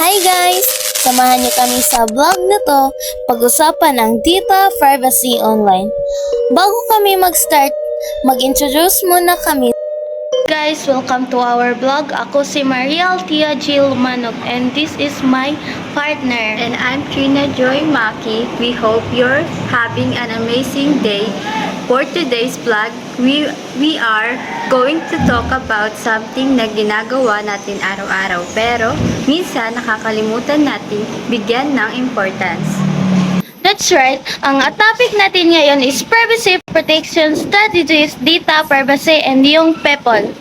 Hi guys! Samahan niyo kami sa vlog na to, pag-usapan ang data privacy online. Bago kami mag-start, mag-introduce muna kami. Guys, welcome to our vlog. Ako si Maria Altia Jill Manok and this is my partner. And I'm Trina Joy Maki. We hope you're having an amazing day. For today's vlog, we are going to talk about something na ginagawa natin araw-araw pero minsan nakakalimutan natin bigyan ng importance. That's right. Ang topic natin ngayon is privacy protection strategies, data privacy, and yung PEPOL.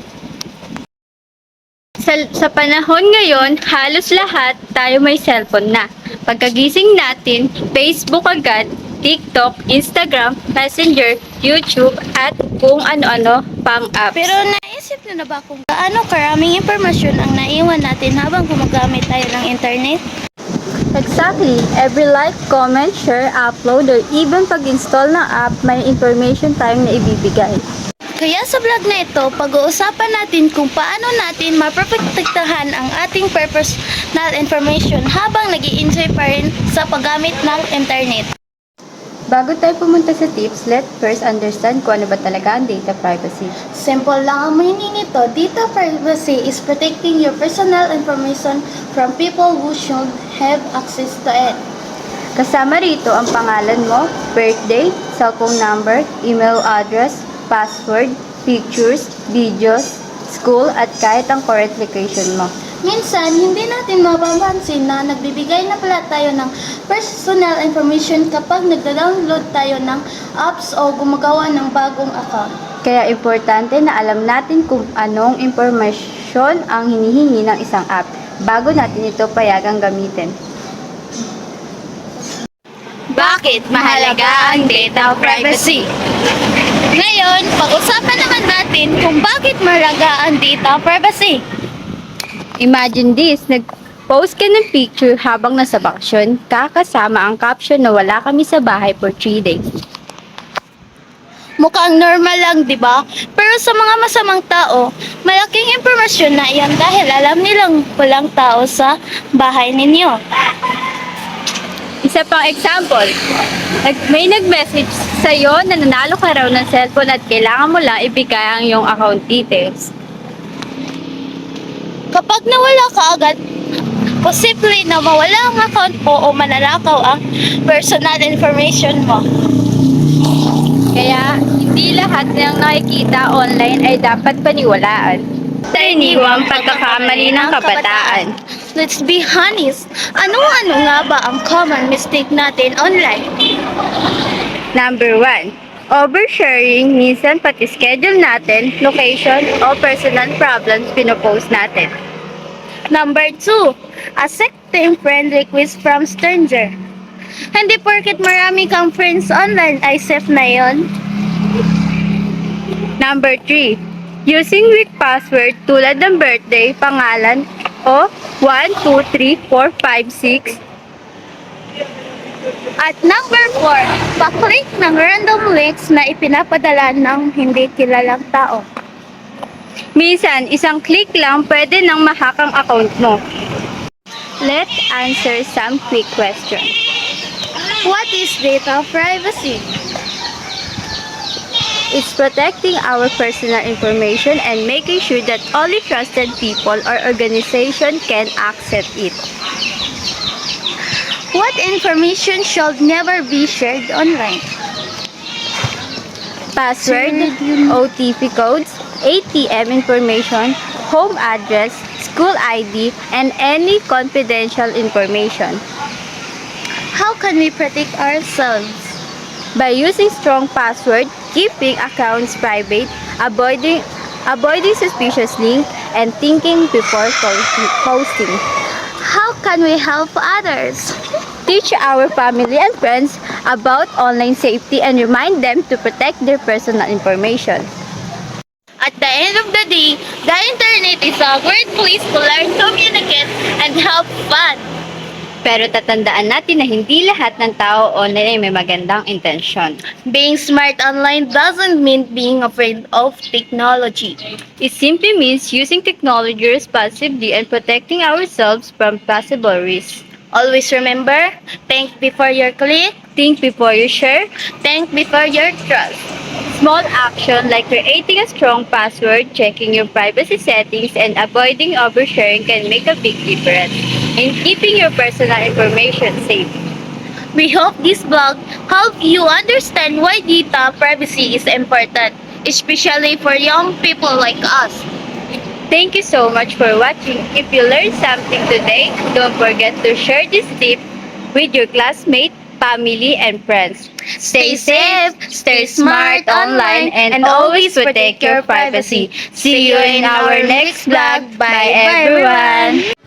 Sa panahon ngayon, halos lahat tayo may cellphone na. Pagkagising natin, Facebook agad, TikTok, Instagram, Messenger, YouTube, at kung ano-ano pang apps. Pero naisip nyo na ba kung gaano karaming impormasyon ang naiwan natin habang gumagamit tayo ng internet? Exactly. Every like, comment, share, upload, or even pag-install ng app, may information tayong na ibibigay. Kaya sa vlog na ito, pag-uusapan natin kung paano natin maprotektahan ang ating personal information habang nag-i-enjoy pa rin sa paggamit ng internet. Bago tayo pumunta sa tips, let's first understand kung ano ba talaga ang data privacy. Simple lang ang meaning nito. Data privacy is protecting your personal information from people who should have access to it. Kasama rito ang pangalan mo, birthday, cellphone number, email address, password, pictures, videos, school, at kahit ang current location mo. Minsan, hindi natin mapapansin na nagbibigay na pala tayo ng personal information kapag nagda-download tayo ng apps o gumagawa ng bagong account. Kaya importante na alam natin kung anong impormasyon ang hinihingi ng isang app bago natin ito payagang gamitin. Bakit mahalaga ang data privacy? Ngayon, pag-usapan naman natin kung bakit mahalaga ang data privacy. Imagine this, nag-post ka ng picture habang nasa bakasyon, kakasama ang caption na wala kami sa bahay for 3 days. Mukhang normal lang, di ba? Pero sa mga masamang tao, malaking impormasyon na iyan dahil alam nilang walang tao sa bahay ninyo. Isa pang example, may nag-message sa'yo na nanalo ka raw ng cellphone at kailangan mo lang ibigay ang iyong account details. Kapag nawala ka agad, posible na mawala ang account mo o mananakaw ang personal information mo. Kaya, hindi lahat ng nakikita online ay dapat paniwalaan. Sa iniwang pagkakamali ng kabataan. Let's be honest, ano-ano nga ba ang common mistake natin online? Number 1. Oversharing, minsan pati schedule natin, location, o personal problems pinopost natin. Number 2, accepting friend request from stranger. Hindi porket marami kang friends online ay safe na yon. Number 3. Using weak password tulad ng birthday, pangalan, o 1, 2, 3, 4, 5, 6. At number 4, pa-click ng random links na ipinapadala ng hindi kilalang tao. Minsan, isang click lang pwede nang ma-hack ang account mo. Let's answer some quick questions. What is data privacy? It's protecting our personal information and making sure that only trusted people or organization can access it. What information should never be shared online? Password, OTP codes, ATM information, home address, school ID, and any confidential information. How can we protect ourselves? By using strong password, keeping accounts private, avoiding suspicious links, and thinking before posting. How can we help others? Teach our family and friends about online safety and remind them to protect their personal information. At the end of the day, the internet is a great place to learn, communicate, and have fun. Pero tatandaan natin na hindi lahat ng tao online ay may magandang intensyon. Being smart online doesn't mean being afraid of technology. It simply means using technology responsibly and protecting ourselves from possible risks. Always remember, think before you click, Think before you share. think before you trust. Small action like creating a strong password, checking your privacy settings, and avoiding oversharing can make a big difference in keeping your personal information safe. We hope this blog helped you understand why data privacy is important, especially for young people like us. Thank you so much for watching. If you learned something today, don't forget to share this tip with your classmates, family, and friends. Stay safe, stay smart online, and always protect your privacy. See you in our next vlog. Bye everyone!